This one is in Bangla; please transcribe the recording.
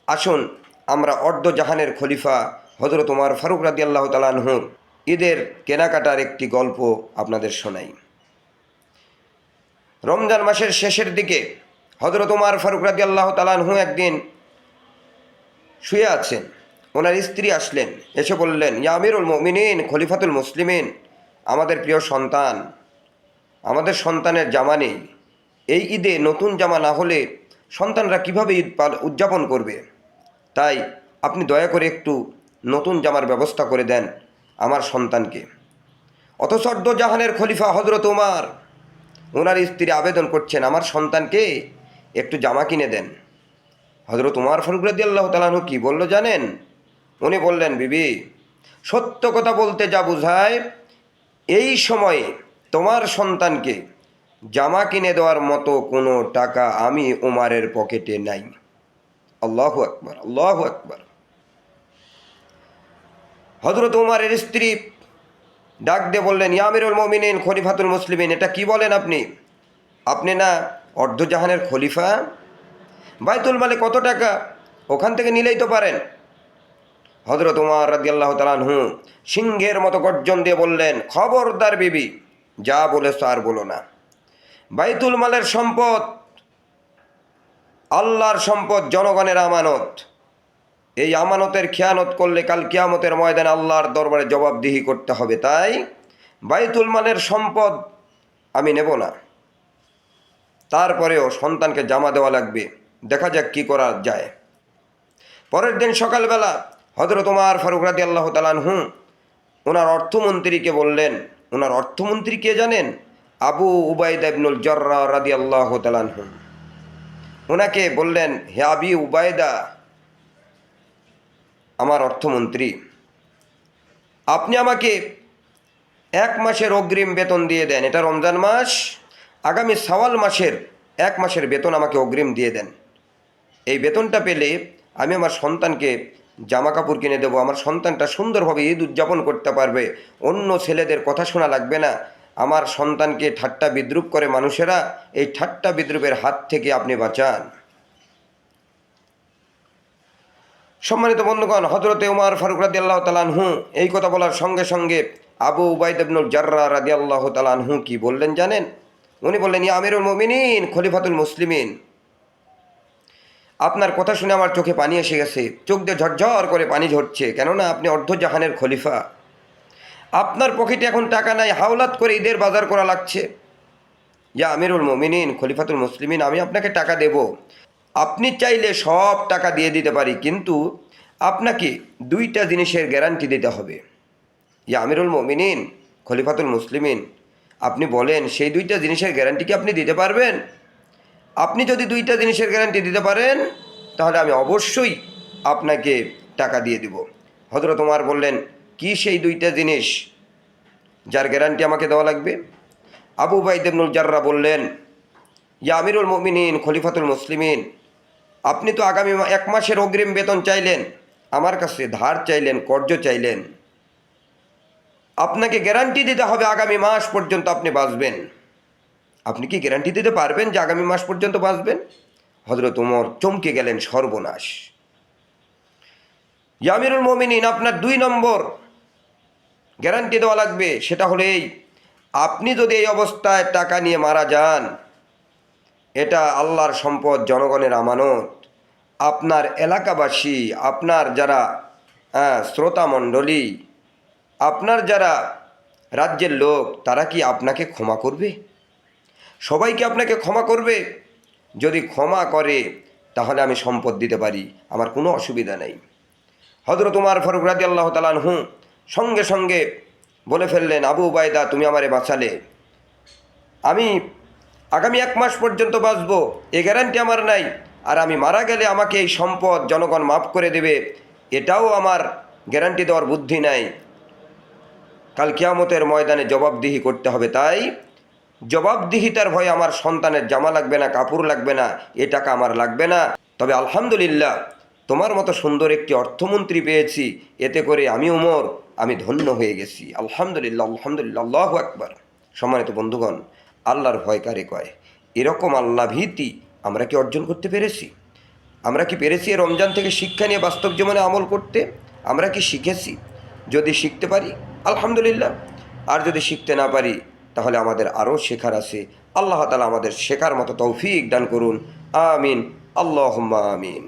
আসুন আমরা অর্ধজাহানের খলিফা হযরত ওমর ফারুক রাদিয়াল্লাহু তাআলা আনহুর ঈদের কেনাকাটার একটি গল্প আপনাদের শোনাই। রমজান মাসের শেষের দিকে হযরত ওমর ফারুক রাদিয়াল্লাহু তাআলা আনহু একদিন শুয়ে আছেন। ওনার স্ত্রী আসলেন, এসে বললেন, ইয়া আমিরুল মুমিনিন, খলিফাতুল মুসলিমিন, আমাদের প্রিয় সন্তান, আমাদের সন্তানের জামা নেই। এই ঈদে নতুন জামা না হলে সন্তানরা কীভাবে ঈদ উদযাপন করবে? তাই আপনি দয়া করে একটু নতুন জামার ব্যবস্থা করে দেন আমার সন্তানকে। অথচ অর্ধজাহানের খলিফা হযরত ওমর, ওনার স্ত্রী আবেদন করছেন, আমার সন্তানকে একটু জামা কিনে দেন। হযরত ওমর ফারুক রাদিয়াল্লাহু তাআলা আনহু কী বলল জানেন? উনি বললেন, বিবি, সত্য কথা বলতে যা বোঝায়, এই সময়ে তোমার সন্তানকে জামা কিনে দেওয়ার মতো কোনো টাকা আমি ওমরের পকেটে নাই। আল্লাহু আকবার, আল্লাহু আকবার। হযরত ওমরের স্ত্রী ডাক দিয়ে বললেন, ইয়া আমিরুল মুমিনিন, খলিফাতুল মুসলিমিন, এটা কি বলেন আপনি? আপনি না অর্ধজাহানের খলিফা? বাইতুল মালে কত টাকা, ওখান থেকে নিলেই তো পারেন। হযরত ওমর রাদিয়াল্লাহু তাআলা আনহু সিংহের মতো গর্জন দিয়ে বললেন, খবরদার বিবি, যা বলেছ আর বলো না। বাইতুল মালের সম্পদ আল্লাহর সম্পদ, জনগণের আমানত। এই আমানতের খেয়ানত করলে কাল কিয়ামতের ময়দানে আল্লাহর দরবারে জবাবদিহি করতে হবে। তাই বাইতুল মালের সম্পদ আমি নেব না। তারপরেও সন্তানকে জামা দেওয়া লাগবে, দেখা যাক কি করা যায়। পরের দিন সকালবেলা হযরত ওমর ফারুক রাদিয়াল্লাহু তাআলা আনহু ওনার অর্থমন্ত্রীকে বললেন, ওনার অর্থমন্ত্রী কে জানেন? আবু উবাইদা ইবনুল জাররাহ রাদিয়াল্লাহু তাআলা আনহু। ওনাকে বললেন, হে আবি উবাইদা, আমার অর্থমন্ত্রী, আপনি আমাকে 1 মাসের অগ্রিম বেতন দিয়ে দেন। এটা রমজান মাস, আগামী শাওয়াল মাসের 1 মাসের বেতন আমাকে অগ্রিম দিয়ে দেন। এই বেতনটা পেলে আমি আমার সন্তানকে জামা কাপড় কিনে দেবো। আমার সন্তানটা সুন্দরভাবে ঈদ উদযাপন করতে পারবে, অন্য ছেলেদের কথা শোনা লাগবে না। আমার সন্তানকে ঠাট্টা বিদ্রুপ করে মানুষেরা, এই ঠাট্টা বিদ্রুপের হাত থেকে আপনি বাঁচান। সম্মানিত বন্ধুগণ, হযরতে ওমর ফারুক রাদিয়াল্লাহু তাআলা আনহু এই কথা বলার সঙ্গে সঙ্গে আবু উবাইদা ইবনুল জাররাহ রাদিয়াল্লাহু তাআলা আনহু কি বললেন জানেন? উনি বললেন, ইয়া আমিরুল মুমিনিন, খলিফাতুল মুসলিমিন, আপনার কথা শুনে আমার চোখে পানি এসে গেছে, চোখ দিয়ে ঝরঝর করে পানি ঝরছে। কেননা আপনি অর্ধজাহানের খলিফা, আপনার পকেটে এখন টাকা নাই, হাওলাত করে ঈদের বাজার করা লাগছে। ইয়া আমিরুল মুমিনিন, খলিফাতুল মুসলিমিন, আমি আপনাকে টাকা দেব। আপনি চাইলে সব টাকা দিয়ে দিতে পারি, কিন্তু আপনাকে 2টা জিনিসের গ্যারান্টি দিতে হবে। ইয়া আমিরুল মুমিনিন, খলিফাতুল মুসলিমিন, আপনি বলেন, সেই 2টা জিনিসের গ্যারান্টি কি আপনি দিতে পারবেন? আপনি যদি 2টা জিনিসের গ্যারান্টি দিতে পারেন, তাহলে আমি অবশ্যই আপনাকে টাকা দিয়ে দিব। হযরত ওমর বললেন, কি সেই 2টা জিনিস যার গ্যারান্টি আমাকে দেওয়া লাগবে? আবু উবাইদা ইবনুল জাররাহ বললেন, ইয়া আমিরুল মুমিনিন, খলিফাতুল মুসলিমিন, আপনি তো আগামী 1 মাসের অগ্রিম বেতন চাইলেন, আমার কাছে ধার চাইলেন, কর্জ চাইলেন। আপনাকে গ্যারান্টি দিতে হবে আগামী মাস পর্যন্ত আপনি বাঁচবেন। আপনি কি গ্যারান্টি দিতে পারবেন যে আগামী মাস পর্যন্ত বাঁচবেন? হযরত ওমর চমকে গেলেন, সর্বনাশ! ইয়া আমিরুল মুমিনিন, আপনার 2 নম্বর গ্যারান্টি দেওয়া লাগবে। সেটা হলো এই, আপনি যদি এই অবস্থায় টাকা নিয়ে মারা যান, এটা আল্লাহর সম্পদ, জনগণের আমানত। আপনার এলাকাবাসী, আপনার যারা শ্রোতামণ্ডলী, আপনার যারা রাজ্যের লোক, তারা কি আপনাকে ক্ষমা করবে? সবাই কি আপনাকে ক্ষমা করবে? যদি ক্ষমা করে তাহলে আমি সম্পদ দিতে পারি, আমার কোনো অসুবিধা নেই। হযরত ওমর ফারুক রাদিয়াল্লাহু তাআলা আনহু সঙ্গে সঙ্গে বলে ফেললেন, আবু উবাইদা, তুমি আমারে বাঁচালে। আমি আগামী 1 মাস পর্যন্ত বাঁচবো, এ গ্যারান্টি আমার নাই। আর আমি মারা গেলে আমাকে এই সম্পদ জনগণ মাফ করে দেবে, এটাও আমার গ্যারান্টি দেওয়ার বুদ্ধি নাই। কাল কিয়ামতের ময়দানে জবাবদিহি করতে হবে। তাই জবাবদিহিতার ভয়ে আমার সন্তানের জামা লাগবে না, কাপড় লাগবে না, এ টাকা আমার লাগবে না। তবে আলহামদুলিল্লাহ, তোমার মতো সুন্দর একটি অর্থমন্ত্রী পেয়েছি, এতে করে আমি ওমর, আমি ধন্য হয়ে গেছি। আলহামদুলিল্লাহ, আলহামদুলিল্লাহ, আল্লাহু আকবার। সম্মানিত বন্ধুগণ, আল্লাহর ভয় কারে কয়? এরকম আল্লাহ ভীতি আমরা কি অর্জন করতে পেরেছি? আমরা কি পেরেছি এই রমজান থেকে শিক্ষা নিয়ে বাস্তব জীবনে আমল করতে? আমরা কি শিখেছি? যদি শিখতে পারি আলহামদুলিল্লাহ, আর যদি শিখতে না পারি তাহলে আমাদের আরও শেখার আছে। আল্লাহ তাআলা আমাদের শেখার মতো তৌফিক দান করুন। আমিন, আল্লাহুম্মা আমিন।